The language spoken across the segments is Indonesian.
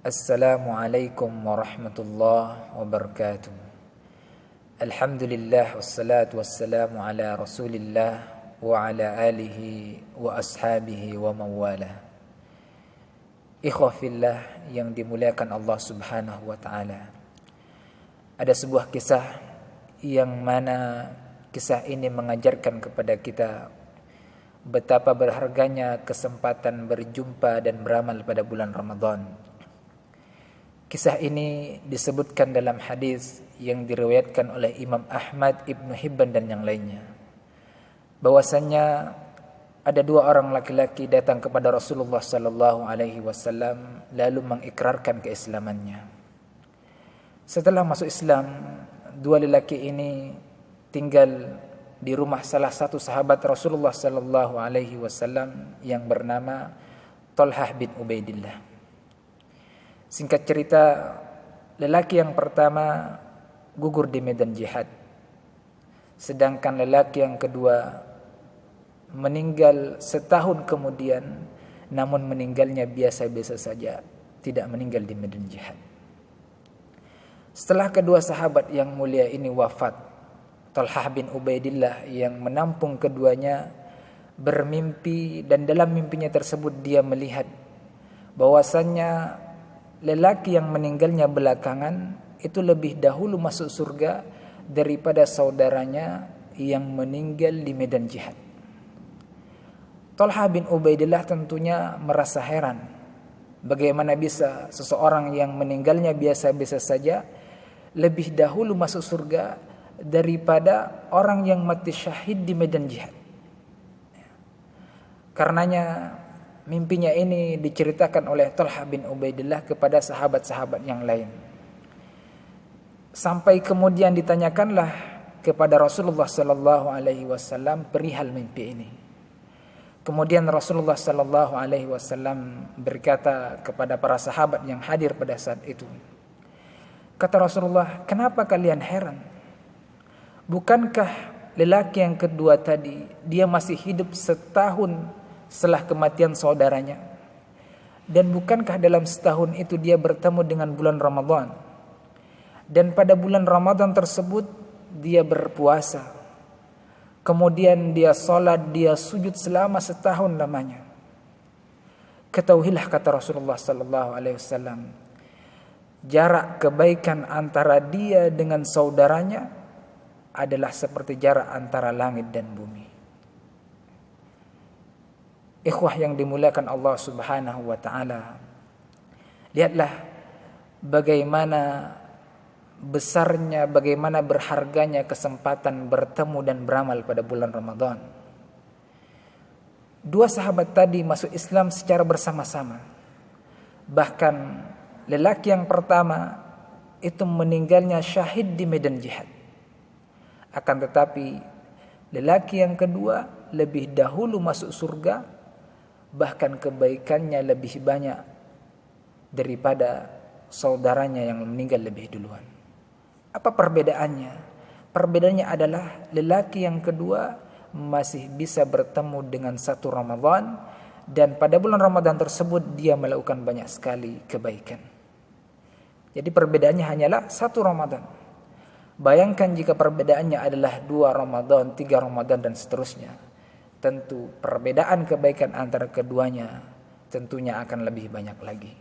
Assalamualaikum warahmatullahi wabarakatuh. Alhamdulillah wassalatu wassalamu ala Rasulillah wa ala alihi wa ashabihi wa mawalah. Ikhwah fillah yang dimuliakan Allah Subhanahu wa taala. Ada sebuah kisah yang mana kisah ini mengajarkan kepada kita betapa berharganya kesempatan berjumpa dan beramal pada bulan Ramadan. Kisah ini disebutkan dalam hadis yang diriwayatkan oleh Imam Ahmad, Ibnu Hibban dan yang lainnya. Bahwasanya ada dua orang laki-laki datang kepada Rasulullah sallallahu alaihi wasallam lalu mengikrarkan keislamannya. Setelah masuk Islam, dua lelaki ini tinggal di rumah salah satu sahabat Rasulullah sallallahu alaihi wasallam yang bernama Thalhah bin Ubaidillah. Singkat cerita, lelaki yang pertama gugur di medan jihad. Sedangkan lelaki yang kedua meninggal setahun kemudian, namun meninggalnya biasa-biasa saja, tidak meninggal di medan jihad. Setelah kedua sahabat yang mulia ini wafat, Thalhah bin Ubaidillah yang menampung keduanya bermimpi, dan dalam mimpinya tersebut dia melihat bahwasannya lelaki yang meninggalnya belakangan itu lebih dahulu masuk surga daripada saudaranya yang meninggal di medan jihad. Thalhah bin Ubaidillah tentunya merasa heran, bagaimana bisa seseorang yang meninggalnya biasa-biasa saja lebih dahulu masuk surga daripada orang yang mati syahid di medan jihad. Karenanya mimpinya ini diceritakan oleh Thalhah bin Ubaidillah kepada sahabat-sahabat yang lain. Sampai kemudian ditanyakanlah kepada Rasulullah sallallahu alaihi wasallam perihal mimpi ini. Kemudian Rasulullah sallallahu alaihi wasallam berkata kepada para sahabat yang hadir pada saat itu. Kata Rasulullah, "Kenapa kalian heran? Bukankah lelaki yang kedua tadi dia masih hidup setahun setelah kematian saudaranya? Dan bukankah dalam setahun itu dia bertemu dengan bulan Ramadan? Dan pada bulan Ramadan tersebut dia berpuasa. Kemudian dia salat, dia sujud selama setahun lamanya. Ketahuilah," kata Rasulullah sallallahu alaihi wasallam, "jarak kebaikan antara dia dengan saudaranya adalah seperti jarak antara langit dan bumi." Ikhwah yang dimuliakan Allah Subhanahu wa taala, lihatlah bagaimana besarnya, bagaimana berharganya kesempatan bertemu dan beramal pada bulan Ramadan. Dua sahabat tadi masuk Islam secara bersama-sama. Bahkan lelaki yang pertama itu meninggalnya syahid di medan jihad. Akan tetapi lelaki yang kedua lebih dahulu masuk surga, bahkan kebaikannya lebih banyak daripada saudaranya yang meninggal lebih duluan. Apa perbedaannya? Perbedaannya adalah lelaki yang kedua masih bisa bertemu dengan satu Ramadan, dan pada bulan Ramadan tersebut dia melakukan banyak sekali kebaikan. Jadi perbedaannya hanyalah satu Ramadan. Bayangkan jika perbedaannya adalah 2 Ramadan, 3 Ramadan dan seterusnya. Tentu perbedaan kebaikan antara keduanya tentunya akan lebih banyak lagi.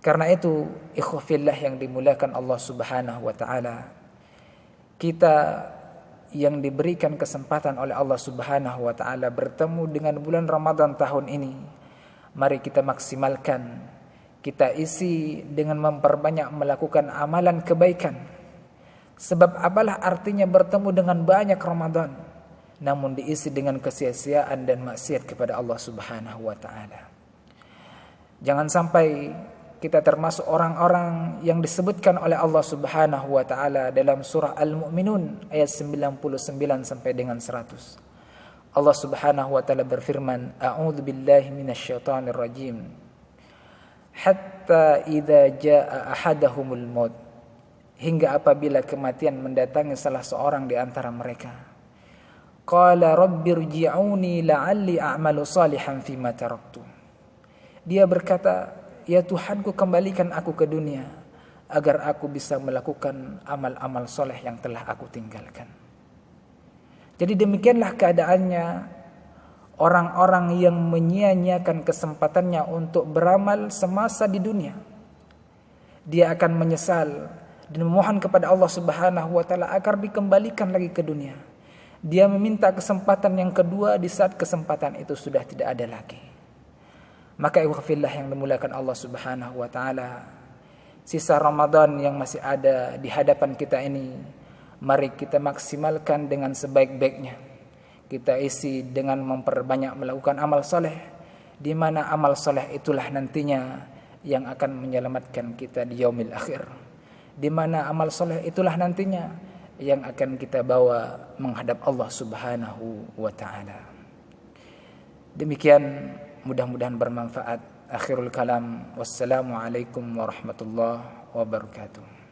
Karena itu, ikhwah fillah yang dimuliakan Allah Subhanahu wa taala, kita yang diberikan kesempatan oleh Allah Subhanahu wa taala bertemu dengan bulan Ramadan tahun ini, mari kita maksimalkan, kita isi dengan memperbanyak melakukan amalan kebaikan. Sebab apalah artinya bertemu dengan banyak Ramadan namun diisi dengan kesia-siaan dan maksiat kepada Allah Subhanahu wa taala. Jangan sampai kita termasuk orang-orang yang disebutkan oleh Allah Subhanahu wa taala dalam surah Al-Mu'minun ayat 99 sampai dengan 100. Allah Subhanahu wa taala berfirman, "A'udzu billahi minasyaitonir rajim. Hatta idza jaa ahadahumul maut." Hingga apabila kematian mendatangi salah seorang di antara mereka. Qala rabbirji'uni la'alli a'malu salihan fima taraktu. Dia berkata, ya Tuhanku, kembalikan aku ke dunia agar aku bisa melakukan amal-amal soleh yang telah aku tinggalkan. Jadi demikianlah keadaannya orang-orang yang menyia-nyiakan kesempatannya untuk beramal semasa di dunia. Dia akan menyesal dan memohon kepada Allah Subhanahu wa taala agar dikembalikan lagi ke dunia. Dia meminta kesempatan yang kedua di saat kesempatan itu sudah tidak ada lagi. Maka ikhwafillah yang dimuliakan Allah Subhanahu wa taala, sisa Ramadan yang masih ada di hadapan kita ini, mari kita maksimalkan dengan sebaik-baiknya. Kita isi dengan memperbanyak melakukan amal soleh, di mana amal soleh itulah nantinya yang akan menyelamatkan kita di yaumil akhir, di mana amal soleh itulah nantinya yang akan kita bawa menghadap Allah Subhanahu wa taala. Demikian, mudah-mudahan bermanfaat. Akhirul kalam, wassalamualaikum warahmatullahi wabarakatuh.